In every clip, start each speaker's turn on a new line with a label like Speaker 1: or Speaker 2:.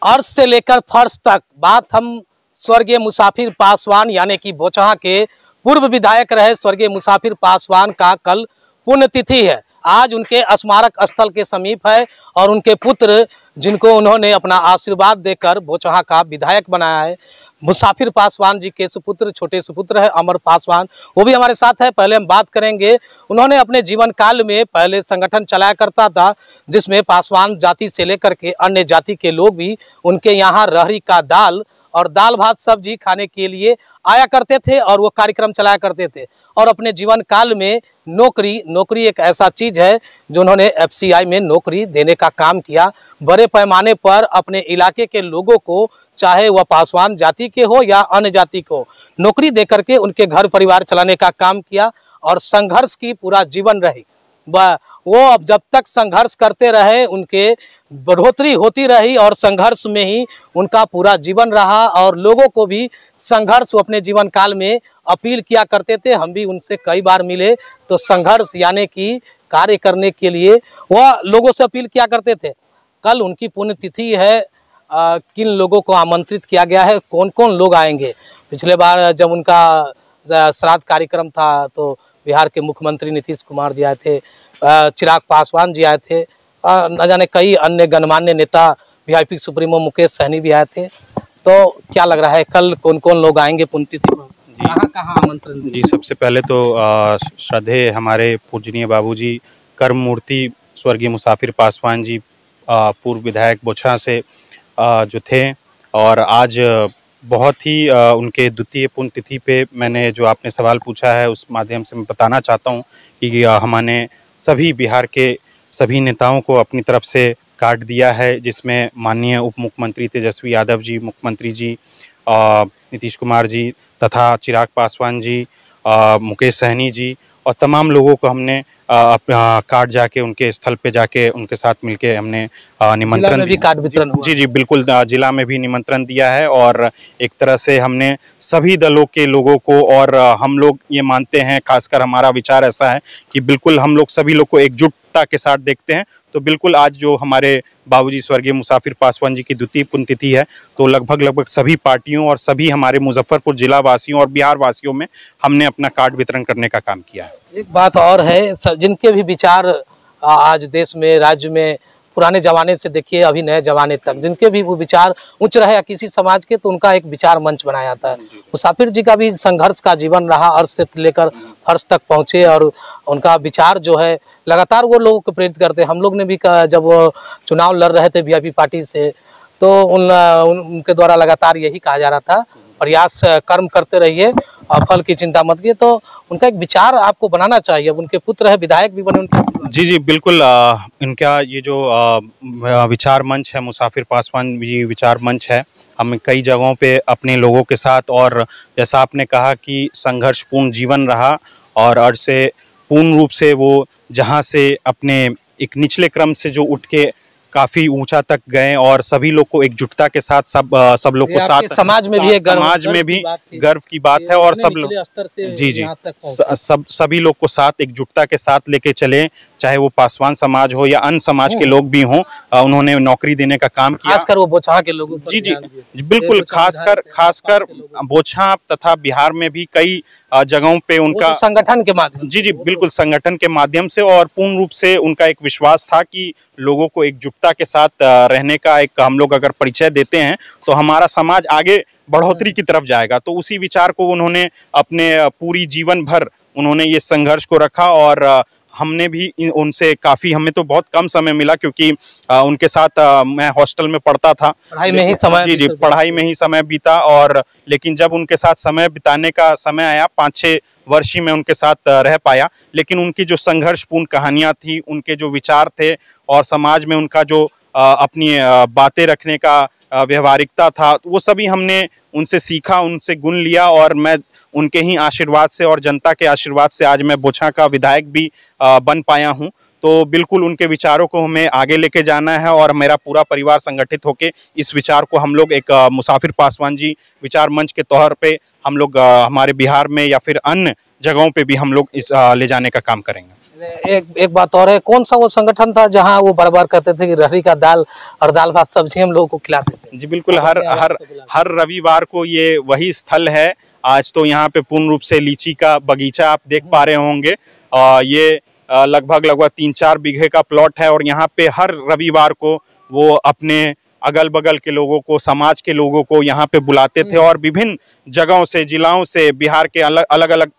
Speaker 1: अर्श से लेकर फर्श तक बात हम स्वर्गीय मुसाफिर पासवान यानी कि बोचहां के पूर्व विधायक रहे स्वर्गीय मुसाफिर पासवान का कल पुण्यतिथि है। आज उनके स्मारक स्थल के समीप है और उनके पुत्र जिनको उन्होंने अपना आशीर्वाद देकर बोचहां का विधायक बनाया है, मुसाफिर पासवान जी के सुपुत्र, छोटे सुपुत्र है अमर पासवान, वो भी हमारे साथ है। पहले हम बात करेंगे। उन्होंने अपने जीवन काल में पहले संगठन चलाया करता था जिसमें पासवान जाति से लेकर के अन्य जाति के लोग भी उनके यहाँ रहरी का दाल और दाल भात सब्जी खाने के लिए आया करते थे और वो कार्यक्रम चलाया करते थे। और अपने जीवन काल में नौकरी एक ऐसा चीज़ है जो उन्होंने एफसीआई में नौकरी देने का काम किया। बड़े पैमाने पर अपने इलाके के लोगों को, चाहे वह पासवान जाति के हो या अन्य जाति को, नौकरी दे करके उनके घर परिवार चलाने का काम किया और संघर्ष की पूरा जीवन रही। वो अब जब तक संघर्ष करते रहे उनके बढ़ोतरी होती रही और संघर्ष में ही उनका पूरा जीवन रहा और लोगों को भी संघर्ष वो अपने जीवन काल में अपील किया करते थे। हम भी उनसे कई बार मिले तो संघर्ष यानी कि कार्य करने के लिए वह लोगों से अपील किया करते थे। कल उनकी पुण्यतिथि है। किन लोगों को आमंत्रित किया गया है, कौन कौन लोग आएंगे? पिछले बार जब उनका श्राद्ध कार्यक्रम था तो बिहार के मुख्यमंत्री नीतीश कुमार जी आए थे, चिराग पासवान जी आए थे, न जाने कई अन्य गणमान्य नेता, वीआईपी सुप्रीमो मुकेश सहनी भी आए थे। तो क्या लग रहा है कल कौन कौन लोग आएंगे पुण्यतिथि में? कहाँ आमंत्रण?
Speaker 2: जी, सबसे पहले तो श्रद्धेय हमारे पूजनीय बाबूजी कर्म मूर्ति स्वर्गीय मुसाफिर पासवान जी पूर्व विधायक बोचहां से जो थे, और आज बहुत ही उनके द्वितीय पुण्यतिथि पे मैंने जो आपने सवाल पूछा है उस माध्यम से मैं बताना चाहता हूँ कि हमने सभी बिहार के सभी नेताओं को अपनी तरफ से कार्ड दिया है, जिसमें माननीय उप मुख्यमंत्री तेजस्वी यादव जी, मुख्यमंत्री जी नीतीश कुमार जी तथा चिराग पासवान जी, मुकेश सहनी जी और तमाम लोगों को हमने कार्ड जाके उनके स्थल पे जाके उनके साथ मिलके हमने निमंत्रण
Speaker 1: भी कार्ड वितरण हुआ।
Speaker 2: जी बिल्कुल, जिला में भी निमंत्रण दिया है और एक तरह से हमने सभी दलों के लोगों को, और हम लोग ये मानते हैं, खासकर हमारा विचार ऐसा है कि बिल्कुल हम लोग सभी लोग को एकजुटता के साथ देखते हैं। तो बिल्कुल आज जो हमारे बाबूजी स्वर्गीय मुसाफिर पासवान जी की द्वितीय पुण्यतिथि है तो लगभग सभी पार्टियों और सभी हमारे मुजफ्फरपुर जिला वासियों और बिहार वासियों में हमने अपना कार्ड वितरण करने का काम किया है।
Speaker 1: एक बात और है, जिनके भी विचार आज देश में, राज्य में, पुराने जमाने से देखिए अभी नए जमाने तक जिनके भी वो विचार उच्च रहे या किसी समाज के, तो उनका एक विचार मंच बनाया जाता है। मुसाफिर जी का भी संघर्ष का जीवन रहा, अर्श से लेकर फर्श तक पहुंचे और उनका विचार जो है लगातार वो लोगों को प्रेरित करते हैं। हम लोग ने भी जब वो चुनाव लड़ रहे थे वीआईपी पार्टी से तो उनके द्वारा लगातार यही कहा जा रहा था, प्रयास कर्म करते रहिए और फल की चिंता मत कीजिए। तो उनका एक विचार आपको बनाना चाहिए। अब उनके पुत्र है, विधायक भी बने उनके।
Speaker 2: जी बिल्कुल, इनका ये जो विचार मंच है, मुसाफिर पासवान जी विचार मंच है, हम कई जगहों पे अपने लोगों के साथ, और जैसा आपने कहा कि संघर्षपूर्ण जीवन रहा और अर्श से पूर्ण रूप से वो जहाँ से अपने एक निचले क्रम से जो उठ के काफी ऊंचा तक गए और सभी लोग को एकजुटता के साथ सब लोग को साथ,
Speaker 1: समाज में भी
Speaker 2: गर्व की बात है और सब लोग जी सभी लोग को साथ एकजुटता के साथ लेके चले, चाहे वो पासवान समाज हो या अन्य समाज के लोग भी हों। उन्होंने नौकरी देने का काम किया,
Speaker 1: खासकर वो बोचहां के लोगों पर।
Speaker 2: जी बिल्कुल, खासकर बोचहां तथा बिहार में भी कई जगहों पे उनका
Speaker 1: संगठन के माध्यम,
Speaker 2: जी बिल्कुल संगठन के माध्यम से, और पूर्ण रूप से उनका एक विश्वास था कि लोगों को एकजुटता के साथ रहने का एक हम लोग अगर परिचय देते हैं तो हमारा समाज आगे बढ़ोतरी की तरफ जाएगा। तो उसी विचार को उन्होंने अपने पूरी जीवन भर उन्होंने ये संघर्ष को रखा और हमने भी उनसे काफ़ी, हमें तो बहुत कम समय मिला क्योंकि उनके साथ मैं हॉस्टल में पढ़ता था,
Speaker 1: पढ़ाई में ही समय,
Speaker 2: जी पढ़ाई में ही समय बीता। और लेकिन जब उनके साथ समय बिताने का समय आया, 5-6 वर्ष ही मैं उनके साथ रह पाया, लेकिन उनकी जो संघर्षपूर्ण कहानियाँ थी, उनके जो विचार थे और समाज में उनका जो अपनी बातें रखने का व्यवहारिकता था, वो सभी हमने उनसे सीखा, उनसे गुण लिया, और मैं उनके ही आशीर्वाद से और जनता के आशीर्वाद से आज मैं बोचहां का विधायक भी बन पाया हूं। तो बिल्कुल उनके विचारों को हमें आगे लेके जाना है और मेरा पूरा परिवार संगठित होकर इस विचार को हम लोग एक मुसाफिर पासवान जी विचार मंच के तौर पे हम लोग हमारे बिहार में या फिर अन्य जगहों पे भी हम लोग इस ले जाने का काम करेंगे।
Speaker 1: एक बात और है, कौन सा वो संगठन था जहां वो बार बार कहते थे कि रहरी का दाल और दाल भात सब्जी हम लोगों को खिलाते थे?
Speaker 2: जी बिल्कुल, हर रविवार को ये वही स्थल है। आज तो यहाँ पे पूर्ण रूप से लीची का बगीचा आप देख पा रहे होंगे। ये लगभग 3-4 बीघे का प्लॉट है और यहाँ पे हर रविवार को वो अपने अगल बगल के लोगों को, समाज के लोगों को यहाँ पे बुलाते थे और विभिन्न जगहों से, जिलाओं से, बिहार के अलग अलग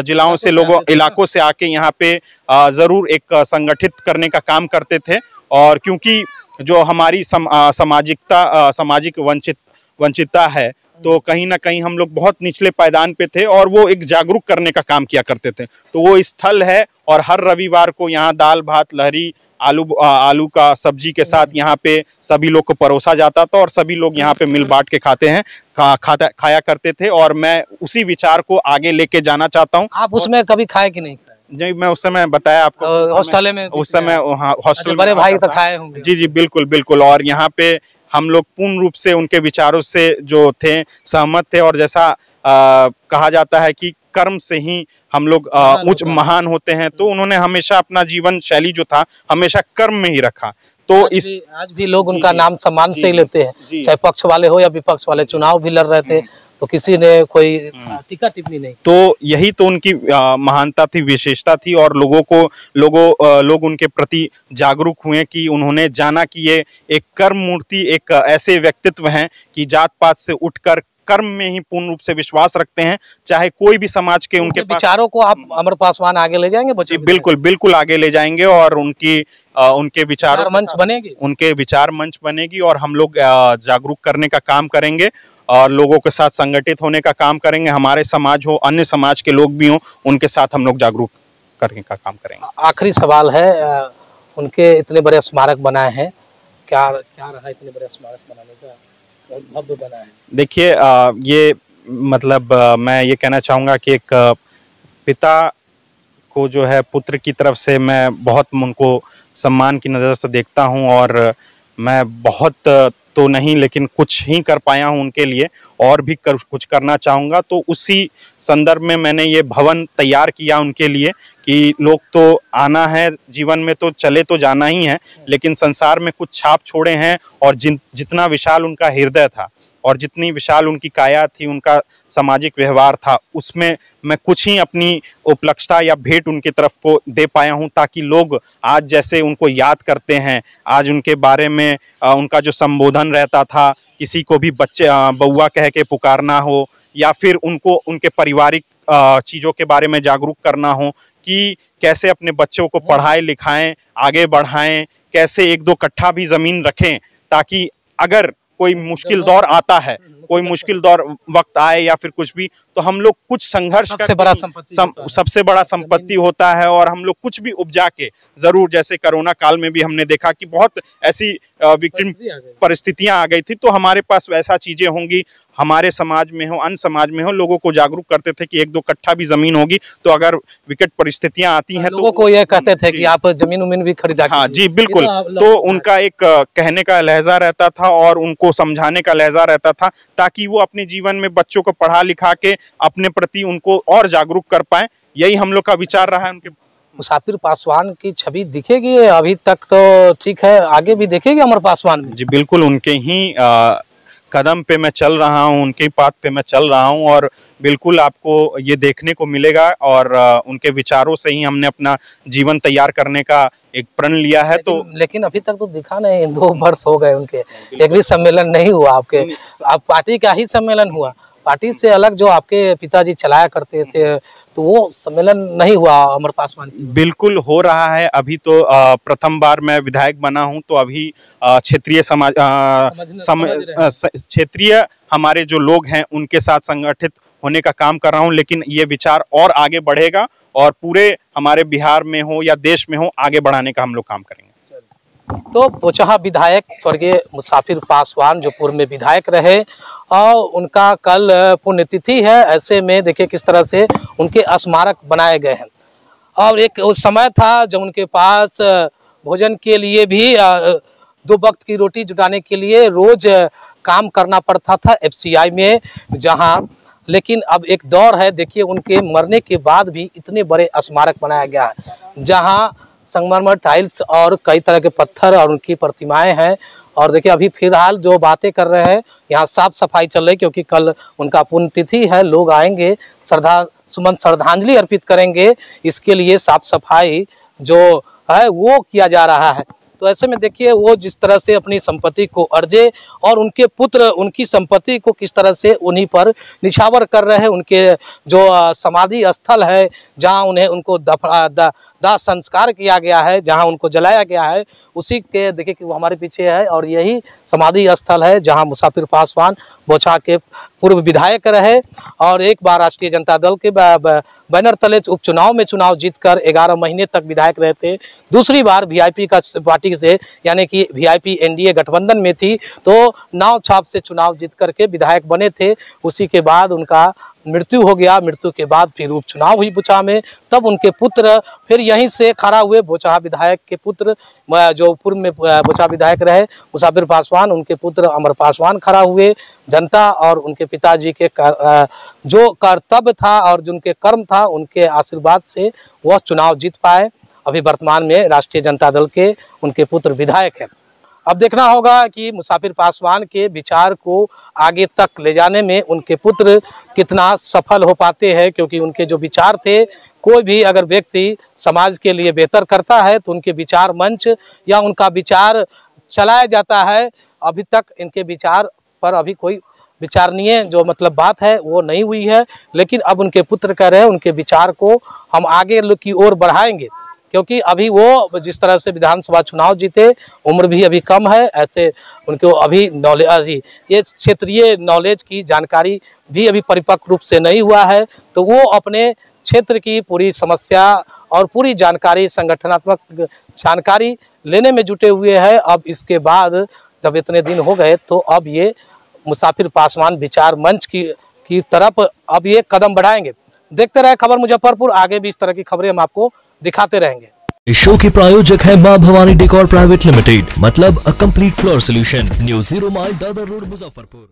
Speaker 2: जिलाओं से लोगों, इलाकों से आके यहाँ पे जरूर एक संगठित करने का काम करते थे। और क्योंकि जो हमारी सामाजिक वंचितता है, तो कहीं ना कहीं हम लोग बहुत निचले पायदान पे थे और वो एक जागरूक करने का काम किया करते थे। तो वो स्थल है और हर रविवार को यहाँ दाल भात लहरी आलू का सब्जी के साथ यहाँ पे सभी लोग को परोसा जाता था और सभी लोग यहाँ पे मिल बांट के खाया करते थे। और मैं उसी विचार को आगे लेके जाना चाहता हूँ।
Speaker 1: आप उसमें कभी खाए कि नहीं खाए?
Speaker 2: जी, मैं उस समय बताया आपको,
Speaker 1: हॉस्टल में,
Speaker 2: उस समय हॉस्टल
Speaker 1: बड़े भाई तो खाए होंगे।
Speaker 2: जी जी बिल्कुल बिल्कुल। और यहाँ पे हम लोग पूर्ण रूप से उनके विचारों से जो थे सहमत थे। और जैसा कहा जाता है कि कर्म से ही हम लोग उच्च महान होते हैं, तो उन्होंने हमेशा अपना जीवन शैली जो था हमेशा कर्म में ही रखा। तो
Speaker 1: आज भी लोग उनका नाम सम्मान से ही लेते हैं, चाहे पक्ष वाले हो या विपक्ष वाले। चुनाव भी लड़ रहे थे तो किसी ने कोई टीका टिप्पणी नहीं।
Speaker 2: तो यही तो उनकी महानता थी, विशेषता थी। और लोग उनके प्रति जागरूक हुए कि उन्होंने जाना कि ये एक कर्म मूर्ति, एक ऐसे व्यक्तित्व हैं कि जात पात से उठकर कर्म में ही पूर्ण रूप से विश्वास रखते हैं, चाहे कोई भी समाज के उनके
Speaker 1: विचारों को आप अमर पासवान आगे ले जाएंगे? बच्चे
Speaker 2: बिल्कुल बिल्कुल आगे ले जाएंगे और उनके विचार
Speaker 1: मंच बनेगी,
Speaker 2: उनके विचार मंच बनेगी और हम लोग जागरूक करने का काम करेंगे और लोगों के साथ संगठित होने का काम करेंगे। हमारे समाज हो, अन्य समाज के लोग भी हों, उनके साथ हम लोग जागरूक करने का काम करेंगे।
Speaker 1: आखिरी सवाल है, उनके इतने बड़े स्मारक बनाए हैं, क्या रहा इतने बड़े स्मारक बनाने का, भव्य बना है?
Speaker 2: देखिए, ये मतलब मैं ये कहना चाहूँगा कि एक पिता को जो है पुत्र की तरफ से मैं बहुत उनको सम्मान की नज़र से देखता हूँ। और मैं बहुत तो नहीं लेकिन कुछ ही कर पाया हूँ उनके लिए, और भी कुछ करना चाहूँगा। तो उसी संदर्भ में मैंने ये भवन तैयार किया उनके लिए कि लोग तो आना है जीवन में, तो चले तो जाना ही है, लेकिन संसार में कुछ छाप छोड़े हैं। और जितना विशाल उनका हृदय था और जितनी विशाल उनकी काया थी, उनका सामाजिक व्यवहार था, उसमें मैं कुछ ही अपनी उपलक्षता या भेंट उनकी तरफ को दे पाया हूं, ताकि लोग आज जैसे उनको याद करते हैं, आज उनके बारे में उनका जो संबोधन रहता था, किसी को भी बच्चे बउआ कह के पुकारना हो, या फिर उनको उनके पारिवारिक चीज़ों के बारे में जागरूक करना हो कि कैसे अपने बच्चों को पढ़ाएं लिखाएं, आगे बढ़ाएं, कैसे 1-2 कट्ठा भी ज़मीन रखें, ताकि अगर कोई मुश्किल दौर आता है, कोई मुश्किल दौर वक्त आए या फिर कुछ भी, तो हम लोग कुछ संघर्ष
Speaker 1: सबसे
Speaker 2: बड़ा संपत्ति होता है। और हम लोग कुछ भी उपजा के जरूर, जैसे कोरोना काल में भी हमने देखा कि बहुत ऐसी विकट परिस्थितियां आ गई थी, तो हमारे पास वैसा चीजें होंगी, हमारे समाज में हो, अन्य समाज में हो, लोगों को जागरूक करते थे कि 1-2 कट्ठा भी जमीन होगी, तो अगर विकट परिस्थितियां आती हैं
Speaker 1: लोगों को ये कहते थे कि आप जमीन उमीन भी खरीदा।
Speaker 2: हाँ जी बिल्कुल। तो उनका एक कहने का लहजा रहता था और उनको समझाने का लहजा रहता था, ताकि वो अपने जीवन में बच्चों को पढ़ा लिखा के अपने प्रति उनको और जागरूक कर पाए। यही हम लोग का विचार रहा है। उनके
Speaker 1: मुसाफिर पासवान की छवि दिखेगी अभी तक तो ठीक है, आगे भी देखेगी अमर पासवान में?
Speaker 2: जी बिल्कुल, उनके ही कदम पे मैं चल रहा हूँ, उनके पाथ पे मैं चल रहा हूँ और बिल्कुल आपको ये देखने को मिलेगा। और उनके विचारों से ही हमने अपना जीवन तैयार करने का एक प्रण लिया है।
Speaker 1: लेकिन अभी तक तो दिखा नहीं, 2 वर्ष हो गए उनके, एक भी सम्मेलन नहीं हुआ आपके। आप पार्टी का ही सम्मेलन हुआ, पार्टी से अलग जो आपके पिताजी चलाया करते थे, तो वो सम्मेलन नहीं हुआ अमर पासवान?
Speaker 2: बिल्कुल हो रहा है। अभी तो प्रथम बार मैं विधायक बना हूं, तो अभी क्षेत्रीय समाज क्षेत्रीय हमारे जो लोग हैं उनके साथ संगठित होने का काम कर रहा हूं, लेकिन ये विचार और आगे बढ़ेगा और पूरे हमारे बिहार में हो या देश में हो, आगे बढ़ाने का हम लोग काम करेंगे।
Speaker 1: तो बोचहा विधायक स्वर्गीय मुसाफिर पासवान जो पूर्व में विधायक रहे और उनका कल पुण्यतिथि है, ऐसे में देखिए किस तरह से उनके स्मारक बनाए गए हैं। और एक उस समय था जब उनके पास भोजन के लिए भी 2 वक्त की रोटी जुटाने के लिए रोज काम करना पड़ता था FCI में, जहां लेकिन अब एक दौर है, देखिए उनके मरने के बाद भी इतने बड़े स्मारक बनाया गया है जहां संगमरमर टाइल्स और कई तरह के पत्थर और उनकी प्रतिमाएं हैं। और देखिए अभी फिलहाल जो बातें कर रहे हैं, यहाँ साफ सफाई चल रही, क्योंकि कल उनका पुण्यतिथि है, लोग आएंगे श्रद्धांजलि अर्पित करेंगे, इसके लिए साफ सफाई जो है वो किया जा रहा है। तो ऐसे में देखिए वो जिस तरह से अपनी संपत्ति को अर्जे और उनके पुत्र उनकी संपत्ति को किस तरह से उन्हीं पर निछावर कर रहे हैं। उनके जो समाधि स्थल है जहां उन्हें उनको दाह संस्कार किया गया है, जहां उनको जलाया गया है, उसी के देखिए कि वो हमारे पीछे है और यही समाधि स्थल है जहां मुसाफिर पासवान बोचहा के पूर्व विधायक रहे और एक बार राष्ट्रीय जनता दल के बैनर तले उपचुनाव में चुनाव जीतकर 11 महीने तक विधायक रहे थे। दूसरी बार वीआईपी का पार्टी से यानी कि वीआईपी एनडीए गठबंधन में थी, तो नाव छाप से चुनाव जीत करके विधायक बने थे। उसी के बाद उनका मृत्यु हो गया, मृत्यु के बाद फिर उपचुनाव हुई बोचहा में, तब उनके पुत्र फिर यहीं से खड़ा हुए। बोचहा विधायक के पुत्र जो पूर्व में बोचहा विधायक रहे मुसाफिर पासवान, उनके पुत्र अमर पासवान खड़ा हुए। जनता और उनके पिताजी के जो कर्तव्य था और जो उनके कर्म था, उनके आशीर्वाद से वह चुनाव जीत पाए। अभी वर्तमान में राष्ट्रीय जनता दल के उनके पुत्र विधायक हैं। अब देखना होगा कि मुसाफिर पासवान के विचार को आगे तक ले जाने में उनके पुत्र कितना सफल हो पाते हैं, क्योंकि उनके जो विचार थे, कोई भी अगर व्यक्ति समाज के लिए बेहतर करता है तो उनके विचार मंच या उनका विचार चलाया जाता है। अभी तक इनके विचार पर अभी कोई विचारणीय जो मतलब बात है वो नहीं हुई है, लेकिन अब उनके पुत्र कह रहे हैं उनके विचार को हम आगे की ओर बढ़ाएंगे, क्योंकि अभी वो जिस तरह से विधानसभा चुनाव जीते, उम्र भी अभी कम है, ऐसे उनको अभी नॉलेज ये क्षेत्रीय नॉलेज की जानकारी भी अभी परिपक्व रूप से नहीं हुआ है, तो वो अपने क्षेत्र की पूरी समस्या और पूरी जानकारी संगठनात्मक जानकारी लेने में जुटे हुए हैं। अब इसके बाद जब इतने दिन हो गए तो अब ये मुसाफिर पासवान विचार मंच की तरफ अब ये कदम बढ़ाएंगे। देखते रहे खबर मुजफ्फरपुर, आगे भी इस तरह की खबरें हम आपको दिखाते रहेंगे।
Speaker 3: इस शो के प्रायोजक है मां भवानी डेकोर प्राइवेट लिमिटेड, मतलब a complete floor solution, new 0 mile Dadar road Muzaffarpur.